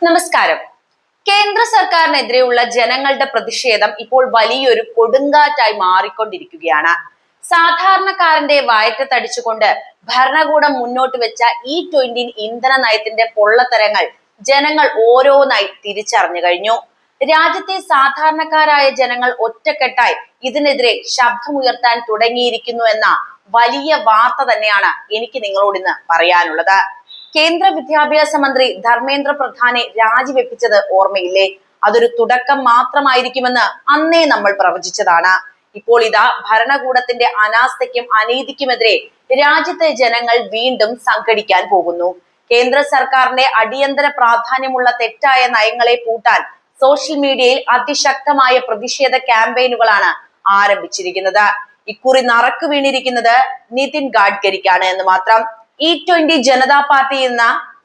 നമസ്കാരം. കേന്ദ്ര സർക്കാരിനെതിരെയുള്ള ജനങ്ങളുടെ പ്രതിഷേധം ഇപ്പോൾ വലിയൊരു കൊടുങ്കാറ്റായി മാറിക്കൊണ്ടിരിക്കുകയാണ്. സാധാരണക്കാരന്റെ വയറ്റത്തടിച്ചുകൊണ്ട് ഭരണകൂടം മുന്നോട്ട് വെച്ച E20 ഇന്ധന നയത്തിന്റെ പൊള്ളത്തരങ്ങൾ ജനങ്ങൾ ഓരോന്നായി തിരിച്ചറിഞ്ഞു കഴിഞ്ഞു. രാജ്യത്തെ സാധാരണക്കാരായ ജനങ്ങൾ ഒറ്റക്കെട്ടായി ഇതിനെതിരെ ശബ്ദമുയർത്താൻ തുടങ്ങിയിരിക്കുന്നു എന്ന വലിയ വാർത്ത തന്നെയാണ് എനിക്ക് നിങ്ങളോട് ഇന്ന് പറയാനുള്ളത്. കേന്ദ്ര വിദ്യാഭ്യാസ മന്ത്രി ധർമ്മേന്ദ്ര പ്രധാനെ രാജിവെപ്പിച്ചത് ഓർമ്മയില്ലേ? അതൊരു തുടക്കം മാത്രമായിരിക്കുമെന്ന് അന്നേ നമ്മൾ പ്രവചിച്ചതാണ്. ഇപ്പോൾ ഇതാ ഭരണകൂടത്തിന്റെ അനാസ്ഥയ്ക്കും അനീതിക്കുമെതിരെ രാജ്യത്തെ ജനങ്ങൾ വീണ്ടും സംഘടിക്കാൻ പോകുന്നു. കേന്ദ്ര സർക്കാരിന്റെ അടിയന്തര പ്രാധാന്യമുള്ള തെറ്റായ നയങ്ങളെ പൂട്ടാൻ സോഷ്യൽ മീഡിയയിൽ അതിശക്തമായ പ്രതിഷേധ ക്യാമ്പയിനുകളാണ് ആരംഭിച്ചിരിക്കുന്നത്. ഇക്കുറി നറക്ക് വീണിരിക്കുന്നത് നിതിൻ ഗഡ്കരിക്കാണ് എന്ന് മാത്രം. E20 ജനതാ പാർട്ടി എന്ന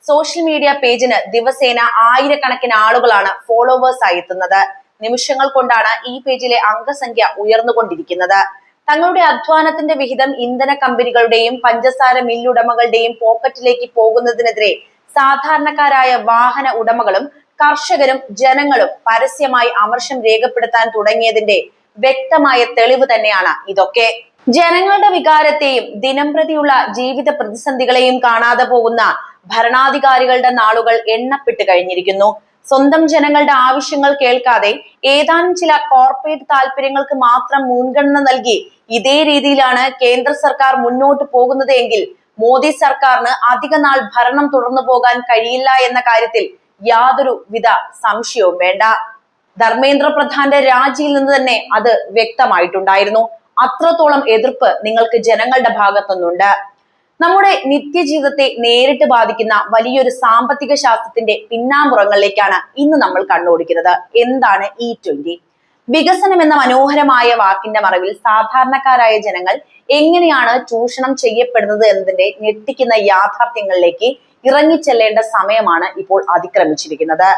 സോഷ്യൽ മീഡിയ പേജിന് ദിവസേന ആയിരക്കണക്കിന് ആളുകളാണ് ഫോളോവേഴ്സ് ആയി എത്തുന്നത്. നിമിഷങ്ങൾ കൊണ്ടാണ് ഈ പേജിലെ അംഗസംഖ്യ ഉയർന്നുകൊണ്ടിരിക്കുന്നത്. തങ്ങളുടെ അധ്വാനത്തിന്റെ വിഹിതം ഇന്ധന കമ്പനികളുടെയും പഞ്ചസാര മില്ലുടമകളുടെയും പോക്കറ്റിലേക്ക് പോകുന്നതിനെതിരെ സാധാരണക്കാരായ വാഹന ഉടമകളും കർഷകരും ജനങ്ങളും പരസ്യമായി അമർഷം രേഖപ്പെടുത്താൻ തുടങ്ങിയതിന്റെ വ്യക്തമായ തെളിവ് തന്നെയാണ് ഇതൊക്കെ. ജനങ്ങളുടെ വികാരത്തെയും ദിനംപ്രതിയുള്ള ജീവിത പ്രതിസന്ധികളെയും കാണാതെ പോകുന്ന ഭരണാധികാരികളുടെ നാളുകൾ എണ്ണപ്പെട്ട് കഴിഞ്ഞിരിക്കുന്നു. സ്വന്തം ജനങ്ങളുടെ ആവശ്യങ്ങൾ കേൾക്കാതെ ഏതാനും ചില കോർപ്പറേറ്റ് താല്പര്യങ്ങൾക്ക് മാത്രം മുൻഗണന നൽകി ഇതേ രീതിയിലാണ് കേന്ദ്ര സർക്കാർ മുന്നോട്ട് പോകുന്നത് എങ്കിൽ മോദി സർക്കാരിന് അധിക നാൾ ഭരണം തുടർന്നു പോകാൻ കഴിയില്ല എന്ന കാര്യത്തിൽ യാതൊരു വിധ സംശയവും വേണ്ട. ധർമ്മേന്ദ്ര പ്രധാന്റെ രാജിയിൽ നിന്ന് തന്നെ അത് വ്യക്തമായിട്ടുണ്ടായിരുന്നു. അത്രത്തോളം എതിർപ്പ് നിങ്ങൾക്ക് ജനങ്ങളുടെ ഭാഗത്തുനിന്നുണ്ട്. നമ്മുടെ നിത്യജീവിതത്തെ നേരിട്ട് ബാധിക്കുന്ന വലിയൊരു സാമ്പത്തിക ശാസ്ത്രത്തിന്റെ പിന്നാമ്പുറങ്ങളിലേക്കാണ് ഇന്ന് നമ്മൾ കണ്ണോടിക്കുന്നത്. എന്താണ് E20? വികസനം എന്ന മനോഹരമായ വാക്കിന്റെ മറവിൽ സാധാരണക്കാരായ ജനങ്ങൾ എങ്ങനെയാണ് ചൂഷണം ചെയ്യപ്പെടുന്നത് എന്നതിന്റെ ഞെട്ടിക്കുന്ന യാഥാർത്ഥ്യങ്ങളിലേക്ക് ഇറങ്ങിച്ചെല്ലേണ്ട സമയമാണ് ഇപ്പോൾ അതിക്രമിച്ചിരിക്കുന്നത്.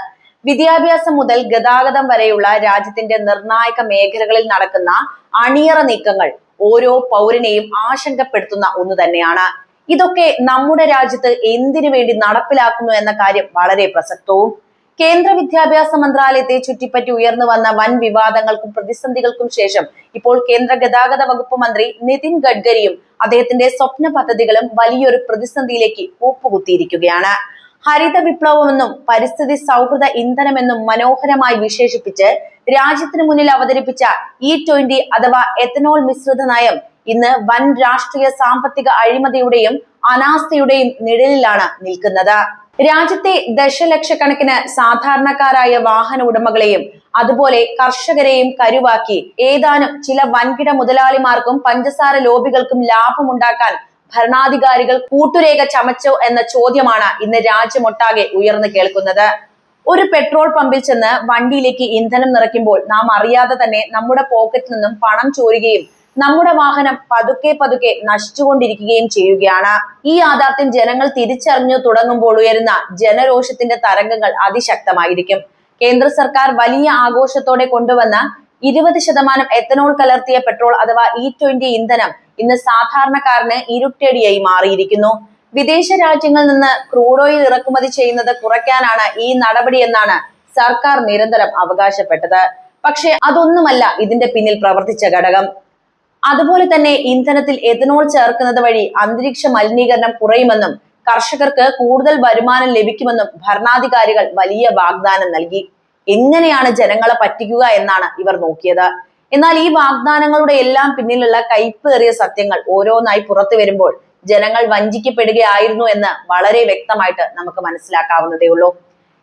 വിദ്യാഭ്യാസം മുതൽ ഗതാഗതം വരെയുള്ള രാജ്യത്തിന്റെ നിർണായക മേഖലകളിൽ നടക്കുന്ന അണിയറ നീക്കങ്ങൾ ഓരോ പൗരനെയും ആശങ്കപ്പെടുത്തുന്ന ഒന്ന് തന്നെയാണ്. ഇതൊക്കെ നമ്മുടെ രാജ്യത്ത് എന്തിനു വേണ്ടി നടപ്പിലാക്കുന്നു എന്ന കാര്യം വളരെ പ്രസക്തവും. കേന്ദ്ര വിദ്യാഭ്യാസ മന്ത്രാലയത്തെ ചുറ്റിപ്പറ്റി ഉയർന്നു വന്ന വൻ വിവാദങ്ങൾക്കും പ്രതിസന്ധികൾക്കും ശേഷം ഇപ്പോൾ കേന്ദ്ര ഗതാഗത വകുപ്പ് മന്ത്രി നിതിൻ ഗഡ്കരിയും അദ്ദേഹത്തിന്റെ സ്വപ്ന പദ്ധതികളും വലിയൊരു പ്രതിസന്ധിയിലേക്ക് കൂപ്പുകുത്തിയിരിക്കുകയാണ്. ഹരിത വിപ്ലവമെന്നും പരിസ്ഥിതി സൗഹൃദ ഇന്ധനമെന്നും മനോഹരമായി വിശേഷിപ്പിച്ച് രാജ്യത്തിന് മുന്നിൽ അവതരിപ്പിച്ച E20 അഥവാ എഥനോൾ മിശ്രിത നയം ഇന്ന് വൻ രാഷ്ട്രീയ സാമ്പത്തിക അഴിമതിയുടെയും അനാസ്ഥയുടെയും നിഴലിലാണ് നിൽക്കുന്നത്. രാജ്യത്തെ ദശലക്ഷക്കണക്കിന് സാധാരണക്കാരായ വാഹന ഉടമകളെയും അതുപോലെ കർഷകരെയും കരുവാക്കി ഏതാനും ചില വൻകിട മുതലാളിമാർക്കും പഞ്ചസാര ലോബികൾക്കും ലാഭമുണ്ടാക്കാൻ ഭരണാധികാരികൾ കൂട്ടുരേഖ ചമച്ചോ എന്ന ചോദ്യമാണ് ഇന്ന് രാജ്യമൊട്ടാകെ ഉയർന്നു കേൾക്കുന്നത്. ഒരു പെട്രോൾ പമ്പിൽ ചെന്ന് വണ്ടിയിലേക്ക് ഇന്ധനം നിറയ്ക്കുമ്പോൾ നാം അറിയാതെ തന്നെ നമ്മുടെ പോക്കറ്റിൽ നിന്നും പണം ചോരുകയും നമ്മുടെ വാഹനം പതുക്കെ പതുക്കെ നശിച്ചുകൊണ്ടിരിക്കുകയും ചെയ്യുകയാണ്. ഈ യാഥാർത്ഥ്യം ജനങ്ങൾ തിരിച്ചറിഞ്ഞു തുടങ്ങുമ്പോൾ ഉയരുന്ന ജനരോഷത്തിന്റെ തരംഗങ്ങൾ അതിശക്തമായിരിക്കും. കേന്ദ്ര സർക്കാർ വലിയ ആഘോഷത്തോടെ കൊണ്ടുവന്ന 20% എത്തനോൾ കലർത്തിയ പെട്രോൾ അഥവാ E20 ഇന്ധനം ഇന്ന് സാധാരണക്കാരന് ഇരുട്ടടിയായി മാറിയിരിക്കുന്നു. വിദേശ രാജ്യങ്ങളിൽ നിന്ന് ക്രൂഡ് ഓയിൽ ഇറക്കുമതി ചെയ്യുന്നത് കുറയ്ക്കാനാണ് ഈ നടപടി എന്നാണ് സർക്കാർ നിരന്തരം അവകാശപ്പെട്ടത്. പക്ഷെ അതൊന്നുമല്ല ഇതിന്റെ പിന്നിൽ പ്രവർത്തിച്ച ഘടകം. അതുപോലെ തന്നെ ഇന്ധനത്തിൽ എഥനോൾ ചേർക്കുന്നത് വഴി അന്തരീക്ഷ മലിനീകരണം കുറയുമെന്നും കർഷകർക്ക് കൂടുതൽ വരുമാനം ലഭിക്കുമെന്നും ഭരണാധികാരികൾ വലിയ വാഗ്ദാനം നൽകി. എങ്ങനെയാണ് ജനങ്ങളെ പറ്റിക്കുക എന്നാണ് ഇവർ നോക്കിയത്. എന്നാൽ ഈ വാഗ്ദാനങ്ങളുടെ എല്ലാം പിന്നിലുള്ള കയ്പേറിയ സത്യങ്ങൾ ഓരോന്നായി പുറത്തു വരുമ്പോൾ ജനങ്ങൾ വഞ്ചിക്കപ്പെടുകയായിരുന്നു എന്ന് വളരെ വ്യക്തമായിട്ട് നമുക്ക് മനസ്സിലാക്കാവുന്നതേ ഉള്ളൂ.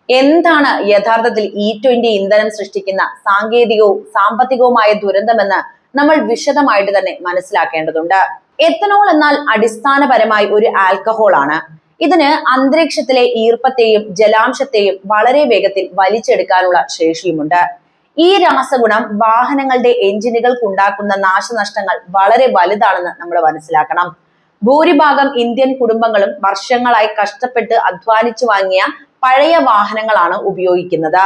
എന്താണ് യഥാർത്ഥത്തിൽ E20 ഇന്ധനം സൃഷ്ടിക്കുന്ന സാങ്കേതികവും സാമ്പത്തികവുമായ ദുരന്തമെന്ന് നമ്മൾ വിശദമായിട്ട് തന്നെ മനസ്സിലാക്കേണ്ടതുണ്ട്. എത്തനോൾ എന്നാൽ അടിസ്ഥാനപരമായി ഒരു ആൽക്കഹോൾ ആണ്. ഇതിന് അന്തരീക്ഷത്തിലെ ഈർപ്പത്തെയും ജലാംശത്തെയും വളരെ വേഗത്തിൽ വലിച്ചെടുക്കാനുള്ള ശേഷിയുമുണ്ട്. ഈ രാസഗുണം വാഹനങ്ങളുടെ എഞ്ചിനുകൾക്കുണ്ടാക്കുന്ന നാശനഷ്ടങ്ങൾ വളരെ വലുതാണെന്ന് നമ്മൾ മനസ്സിലാക്കണം. ഭൂരിഭാഗം ഇന്ത്യൻ കുടുംബങ്ങളും വർഷങ്ങളായി കഷ്ടപ്പെട്ട് അധ്വാനിച്ചു വാങ്ങിയ പഴയ വാഹനങ്ങളാണ് ഉപയോഗിക്കുന്നത്.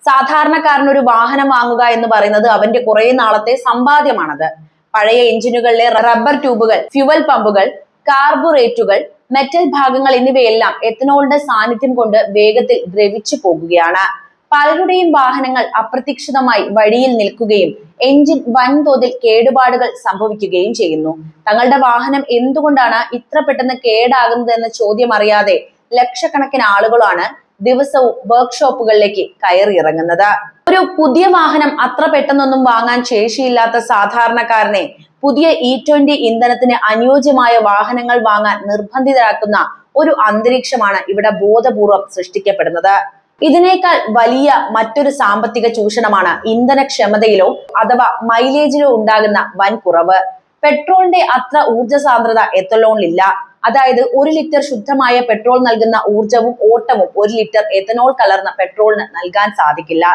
സാധാരണക്കാരനൊരു വാഹനം വാങ്ങുക എന്ന് പറയുന്നത് അവന്റെ കുറെ നാളത്തെ സമ്പാദ്യമാണത്. പഴയ എഞ്ചിനുകളിലെ റബ്ബർ ട്യൂബുകൾ, ഫ്യുവൽ പമ്പുകൾ, കാർബുറേറ്റുകൾ, മെറ്റൽ ഭാഗങ്ങൾ എന്നിവയെല്ലാം എത്തനോളിന്റെ സാന്നിധ്യം കൊണ്ട് വേഗത്തിൽ ദ്രവിച്ചു പോകുകയാണ്. പലരുടെയും വാഹനങ്ങൾ അപ്രതീക്ഷിതമായി വഴിയിൽ നിൽക്കുകയും എഞ്ചിൻ വൻതോതിൽ കേടുപാടുകൾ സംഭവിക്കുകയും ചെയ്യുന്നു. തങ്ങളുടെ വാഹനം എന്തുകൊണ്ടാണ് ഇത്ര പെട്ടെന്ന് കേടാകുന്നത് എന്ന ചോദ്യം അറിയാതെ ലക്ഷക്കണക്കിന് ആളുകളാണ് ദിവസവും വർക്ക്ഷോപ്പുകളിലേക്ക് കയറിയിറങ്ങുന്നത്. ഒരു പുതിയ വാഹനം അത്ര പെട്ടെന്നൊന്നും വാങ്ങാൻ ശേഷിയില്ലാത്ത സാധാരണക്കാരനെ പുതിയ E20 ഇന്ധനത്തിന് അനുയോജ്യമായ വാഹനങ്ങൾ വാങ്ങാൻ നിർബന്ധിതരാക്കുന്ന ഒരു അന്തരീക്ഷമാണ് ഇവിടെ ബോധപൂർവം സൃഷ്ടിക്കപ്പെടുന്നത്. ഇതിനേക്കാൾ വലിയ മറ്റൊരു സാമ്പത്തിക ചൂഷണമാണ് ഇന്ധനക്ഷമതയിലോ അഥവാ മൈലേജിലോ ഉണ്ടാകുന്ന വൻ കുറവ്. പെട്രോളിന്റെ അത്ര ഊർജ്ജ സാന്ദ്രത എത്തനോളിലില്ല. അതായത് 1 ലിറ്റർ ശുദ്ധമായ പെട്രോൾ നൽകുന്ന ഊർജവും ഓട്ടവും 1 ലിറ്റർ എത്തനോൾ കലർന്ന പെട്രോളിന് നൽകാൻ സാധിക്കില്ല.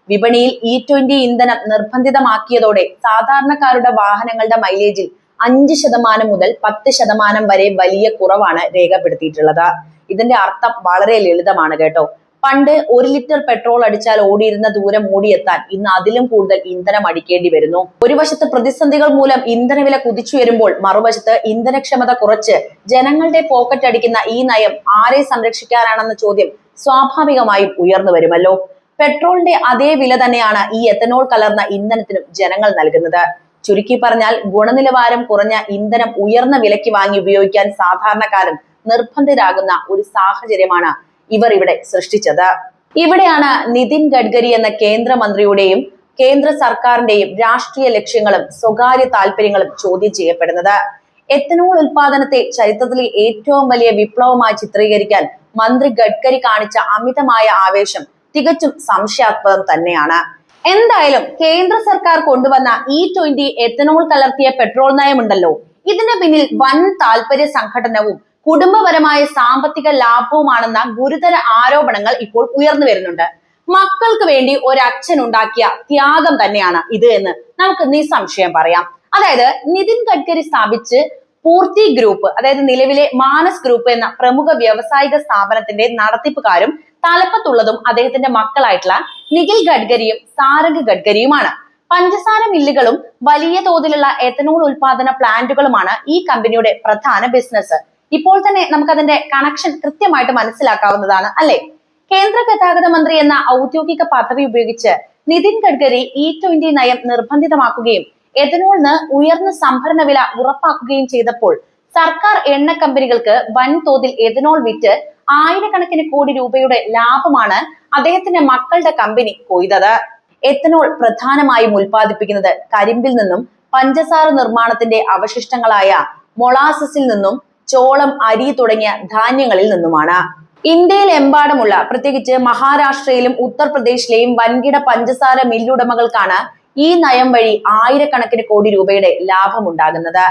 വിപണിയിൽ E20 ഇന്ധനം നിർബന്ധിതമാക്കിയതോടെ സാധാരണക്കാരുടെ വാഹനങ്ങളുടെ മൈലേജിൽ 5% മുതൽ 10% വരെ വലിയ കുറവാണ് രേഖപ്പെടുത്തിയിട്ടുള്ളത്. ഇതിന്റെ അർത്ഥം വളരെ ലളിതമാണ് കേട്ടോ. പണ്ട് 1 ലിറ്റർ പെട്രോൾ അടിച്ചാൽ ഓടിയിരുന്ന ദൂരം ഓടിയെത്താൻ ഇന്ന് അതിലും കൂടുതൽ ഇന്ധനം അടിക്കേണ്ടി വരുന്നു. ഒരു വശത്ത് പ്രതിസന്ധികൾ മൂലം ഇന്ധനവില കുതിച്ചുയരുമ്പോൾ മറുവശത്ത് ഇന്ധനക്ഷമത കുറച്ച് ജനങ്ങളുടെ പോക്കറ്റ് അടിക്കുന്ന ഈ നയം ആരെ സംരക്ഷിക്കാനാണെന്ന ചോദ്യം സ്വാഭാവികമായും ഉയർന്നു വരുമല്ലോ. പെട്രോളിന്റെ അതേ വില തന്നെയാണ് ഈ എത്തനോൾ കലർന്ന ഇന്ധനത്തിനും ജനങ്ങൾ നൽകുന്നത്. ചുരുക്കി പറഞ്ഞാൽ ഗുണനിലവാരം കുറഞ്ഞ ഇന്ധനം ഉയർന്ന വിലയ്ക്ക് വാങ്ങി ഉപയോഗിക്കാൻ സാധാരണക്കാരൻ നിർബന്ധിതരാകുന്ന ഒരു സാഹചര്യമാണ് ഇവർ ഇവിടെ സൃഷ്ടിച്ചത്. ഇവിടെയാണ് നിതിൻ ഗഡ്കരി എന്ന കേന്ദ്രമന്ത്രിയുടെയും കേന്ദ്ര സർക്കാരിന്റെയും രാഷ്ട്രീയ ലക്ഷ്യങ്ങളും സ്വകാര്യ താല്പര്യങ്ങളും ചോദ്യം ചെയ്യപ്പെടുന്നത്. എത്തനോൾ ഉൽപാദനത്തെ ചരിത്രത്തിലെ ഏറ്റവും വലിയ വിപ്ലവമായി ചിത്രീകരിക്കാൻ മന്ത്രി ഗഡ്കരി കാണിച്ച അമിതമായ ആവേശം തികച്ചും സംശയാസ്പദം തന്നെയാണ്. എന്തായാലും കേന്ദ്ര സർക്കാർ കൊണ്ടുവന്ന E20 എത്തനോൾ കലർത്തിയ പെട്രോൾ നയമുണ്ടല്ലോ, ഇതിന് പിന്നിൽ വൻ താല്പര്യ സംഘടനവും കുടുംബപരമായ സാമ്പത്തിക ലാഭവുമാണെന്ന ഗുരുതര ആരോപണങ്ങൾ ഇപ്പോൾ ഉയർന്നു വരുന്നുണ്ട്. മക്കൾക്ക് വേണ്ടി ഒരച്ഛൻ ഉണ്ടാക്കിയ ത്യാഗം തന്നെയാണ് ഇത് എന്ന് നമുക്ക് നിസ്സംശയം പറയാം. അതായത് നിതിൻ ഗഡ്കരി സ്ഥാപിച്ച് പൂർത്തി ഗ്രൂപ്പ്, അതായത് നിലവിലെ മാനസ് ഗ്രൂപ്പ് എന്ന പ്രമുഖ വ്യാവസായിക സ്ഥാപനത്തിന്റെ നടത്തിപ്പുകാരും തലപ്പത്തുള്ളതും അദ്ദേഹത്തിന്റെ മക്കളായിട്ടുള്ള നിഖിൽ ഗഡ്കരിയും സാരംഗ് ഗഡ്കരിയുമാണ്. പഞ്ചസാര മില്ലുകളും വലിയ തോതിലുള്ള എത്തനോൾ ഉൽപാദന പ്ലാന്റുകളുമാണ് ഈ കമ്പനിയുടെ പ്രധാന ബിസിനസ്. ഇപ്പോൾ തന്നെ നമുക്കതിന്റെ കണക്ഷൻ കൃത്യമായിട്ട് മനസ്സിലാക്കാവുന്നതാണ് അല്ലെ. കേന്ദ്ര ഗതാഗത മന്ത്രി എന്ന ഔദ്യോഗിക പദവി ഉപയോഗിച്ച് നിതിൻ ഗഡ്കരി E20 നയം നിർബന്ധിതമാക്കുകയും എഥനോളിന് ഉയർന്ന സംഭരണ വില ഉറപ്പാക്കുകയും ചെയ്തപ്പോൾ സർക്കാർ എണ്ണ കമ്പനികൾക്ക് വൻതോതിൽ എഥനോൾ വിറ്റ് ആയിരക്കണക്കിന് കോടി രൂപയുടെ ലാഭമാണ് അദ്ദേഹത്തിന്റെ മക്കളുടെ കമ്പനി കൊയ്തത്. എഥനോൾ പ്രധാനമായും ഉൽപ്പാദിപ്പിക്കുന്നത് കരിമ്പിൽ നിന്നും പഞ്ചസാര നിർമ്മാണത്തിന്റെ അവശിഷ്ടങ്ങളായ മൊളാസസിൽ നിന്നും ചോളം, അരി തുടങ്ങിയ ധാന്യങ്ങളിൽ നിന്നുമാണ്. ഇന്ത്യയിലെമ്പാടുമുള്ള പ്രത്യേകിച്ച് മഹാരാഷ്ട്രയിലും ഉത്തർപ്രദേശിലെയും വൻകിട പഞ്ചസാര മില്ലുടമകൾക്കാണ് ഈ നയം വഴി ആയിരക്കണക്കിന് കോടി രൂപയുടെ ലാഭമുണ്ടാകുന്നത്.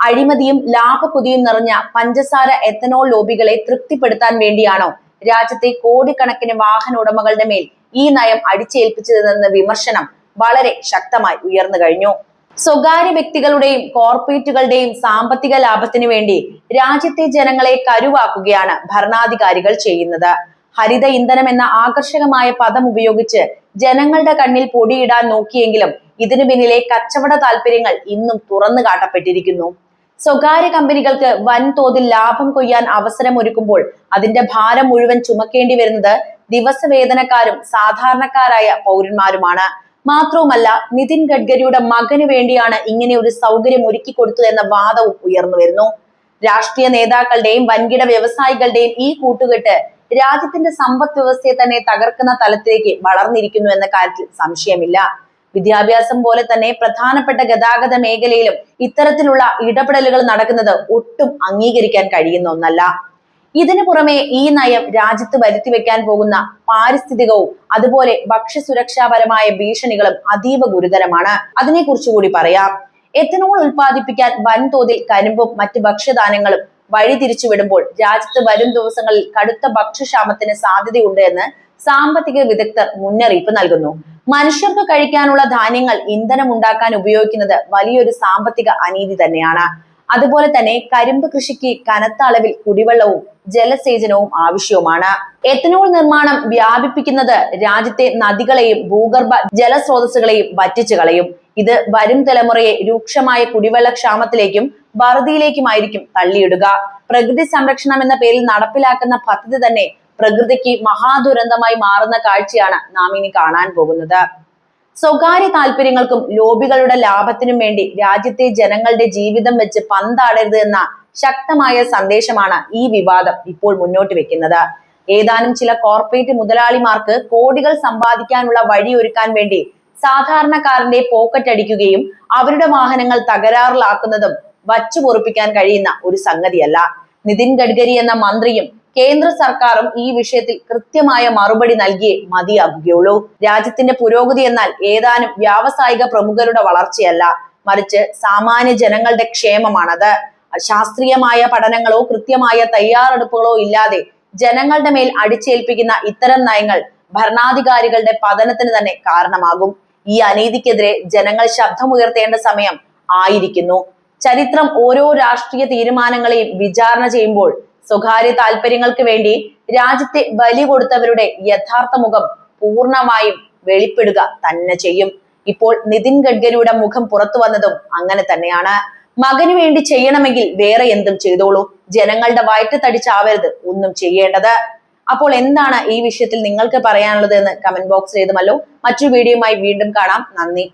അഴിമതിയും ലാഭക്കുതിയും നിറഞ്ഞ പഞ്ചസാര എത്തനോൾ ലോബികളെ തൃപ്തിപ്പെടുത്താൻ വേണ്ടിയാണോ രാജ്യത്തെ കോടിക്കണക്കിന് വാഹന ഉടമകളുടെ മേൽ ഈ നയം അടിച്ചേൽപ്പിച്ചതെന്ന വിമർശനം വളരെ ശക്തമായി ഉയർന്നു കഴിഞ്ഞു. സ്വകാര്യ വ്യക്തികളുടെയും കോർപ്പറേറ്റുകളുടെയും സാമ്പത്തിക ലാഭത്തിന് വേണ്ടി രാജ്യത്തെ ജനങ്ങളെ കരുവാക്കുകയാണ് ഭരണാധികാരികൾ ചെയ്യുന്നത്. ഹരിത ഇന്ധനം എന്ന ആകർഷകമായ പദം ഉപയോഗിച്ച് ജനങ്ങളുടെ കണ്ണിൽ പൊടിയിടാൻ നോക്കിയെങ്കിലും ഇതിനു പിന്നിലെ കച്ചവട താല്പര്യങ്ങൾ ഇന്നും തുറന്നു കാട്ടപ്പെട്ടിരിക്കുന്നു. സ്വകാര്യ കമ്പനികൾക്ക് വൻതോതിൽ ലാഭം കൊയ്യാൻ അവസരമൊരുക്കുമ്പോൾ അതിന്റെ ഭാരം മുഴുവൻ ചുമക്കേണ്ടി വരുന്നത് ദിവസവേതനക്കാരും സാധാരണക്കാരായ പൗരന്മാരുമാണ്. മാത്രവുമല്ല, നിതിൻ ഗഡ്കരിയുടെ മകന് വേണ്ടിയാണ് ഇങ്ങനെ ഒരു സൗകര്യം ഒരുക്കി കൊടുത്തത് എന്ന വാദവും ഉയർന്നു വരുന്നു. രാഷ്ട്രീയ നേതാക്കളുടെയും വൻകിട വ്യവസായികളുടെയും ഈ കൂട്ടുകെട്ട് രാജ്യത്തിന്റെ സമ്പദ് വ്യവസ്ഥയെ തന്നെ തകർക്കുന്ന തലത്തിലേക്ക് വളർന്നിരിക്കുന്നു എന്ന കാര്യത്തിൽ സംശയമില്ല. വിദ്യാഭ്യാസം പോലെ തന്നെ പ്രധാനപ്പെട്ട ഗതാഗത മേഖലയിലും ഇത്തരത്തിലുള്ള ഇടപെടലുകൾ നടക്കുന്നത് ഒട്ടും അംഗീകരിക്കാൻ കഴിയുന്ന ഒന്നല്ല. ഇതിനു പുറമെ ഈ നയം രാജ്യത്ത് വരുത്തിവെക്കാൻ പോകുന്ന പാരിസ്ഥിതികവും അതുപോലെ ഭക്ഷ്യസുരക്ഷാപരമായ ഭീഷണികളും അതീവ ഗുരുതരമാണ്. അതിനെക്കുറിച്ച് കൂടി പറയാം. എഥനോൾ ഉൽപ്പാദിപ്പിക്കാൻ വൻതോതിൽ കരിമ്പും മറ്റ് ഭക്ഷ്യധാന്യങ്ങളും വഴിതിരിച്ചുവിടുമ്പോൾ രാജ്യത്ത് വരും ദിവസങ്ങളിൽ കടുത്ത ഭക്ഷ്യക്ഷാമത്തിന് സാധ്യതയുണ്ട് എന്ന് സാമ്പത്തിക വിദഗ്ധർ മുന്നറിയിപ്പ് നൽകുന്നു. മനുഷ്യർക്ക് കഴിക്കാനുള്ള ധാന്യങ്ങൾ ഇന്ധനം ഉണ്ടാക്കാൻ ഉപയോഗിക്കുന്നത് വലിയൊരു സാമ്പത്തിക അനീതി തന്നെയാണ്. അതുപോലെ തന്നെ കരിമ്പ് കൃഷിക്ക് കനത്ത അളവിൽ കുടിവെള്ളവും ജലസേചനവും ആവശ്യവുമാണ്. എഥനോൾ നിർമ്മാണം വ്യാപിപ്പിക്കുന്നത് രാജ്യത്തെ നദികളെയും ഭൂഗർഭ ജലസ്രോതസ്സുകളെയും വറ്റിച്ചു കളയും. ഇത് വരും തലമുറയെ രൂക്ഷമായ കുടിവെള്ളക്ഷാമത്തിലേക്കും വറുതിയിലേക്കുമായിരിക്കും തള്ളിയിടുക. പ്രകൃതി സംരക്ഷണം എന്ന പേരിൽ നടപ്പിലാക്കുന്ന പദ്ധതി തന്നെ പ്രകൃതിക്ക് മഹാദുരന്തമായി മാറുന്ന കാഴ്ചയാണ് നാം ഇനി കാണാൻ പോകുന്നത്. സ്വകാര്യ താല്പര്യങ്ങൾക്കും ലോബികളുടെ ലാഭത്തിനും വേണ്ടി രാജ്യത്തെ ജനങ്ങളുടെ ജീവിതം വെച്ച് പന്താടരുത് എന്ന ശക്തമായ സന്ദേശമാണ് ഈ വിവാദം ഇപ്പോൾ മുന്നോട്ട് വെക്കുന്നത്. ഏതാനും ചില കോർപ്പറേറ്റ് മുതലാളിമാർക്ക് കോടികൾ സമ്പാദിക്കാനുള്ള വഴിയൊരുക്കാൻ വേണ്ടി സാധാരണക്കാരന്റെ പോക്കറ്റ് അടിക്കുകയും അവരുടെ വാഹനങ്ങൾ തകരാറിലാക്കുന്നതും വച്ചു പൊറുപ്പിക്കാൻ കഴിയുന്ന ഒരു സംഗതിയല്ല. നിതിൻ ഗഡ്കരി എന്ന മന്ത്രിയും കേന്ദ്ര സർക്കാരും ഈ വിഷയത്തിൽ കൃത്യമായ മറുപടി നൽകിയേ മതിയാകുകയുള്ളൂ. രാജ്യത്തിന്റെ പുരോഗതി എന്നാൽ ഏതാനും വ്യാവസായിക പ്രമുഖരുടെ വളർച്ചയല്ല, മറിച്ച് സാമാന്യ ജനങ്ങളുടെ ക്ഷേമമാണത്. ശാസ്ത്രീയമായ പഠനങ്ങളോ കൃത്യമായ തയ്യാറെടുപ്പുകളോ ഇല്ലാതെ ജനങ്ങളുടെ മേൽ അടിച്ചേൽപ്പിക്കുന്ന ഇത്തരം നയങ്ങൾ ഭരണാധികാരികളുടെ പതനത്തിന് തന്നെ കാരണമാകും. ഈ അനീതിക്കെതിരെ ജനങ്ങൾ ശബ്ദമുയർത്തേണ്ട സമയം ആയിരിക്കുന്നു. ചരിത്രം ഓരോ രാഷ്ട്രീയ തീരുമാനങ്ങളെയും വിചാരണ ചെയ്യുമ്പോൾ സ്വകാര്യ താല്പര്യങ്ങൾക്ക് വേണ്ടി രാജ്യത്തെ ബലി കൊടുത്തവരുടെ യഥാർത്ഥ മുഖം പൂർണ്ണമായും വെളിപ്പെടുക തന്നെ ചെയ്യും. ഇപ്പോൾ നിതിൻ ഗഡ്കരിയുടെ മുഖം പുറത്തു വന്നതും അങ്ങനെ തന്നെയാണ്. മകന് വേണ്ടി ചെയ്യണമെങ്കിൽ വേറെ എന്തും ചെയ്തോളൂ, ജനങ്ങളുടെ വയറ്റത്തടിച്ചാവരുത് ഒന്നും ചെയ്യേണ്ടത്. അപ്പോൾ എന്താണ് ഈ വിഷയത്തിൽ നിങ്ങൾക്ക് പറയാനുള്ളത് എന്ന് കമന്റ് ബോക്സിൽ എഴുതുമല്ലോ. മറ്റൊരു വീഡിയോയുമായി വീണ്ടും കാണാം. നന്ദി.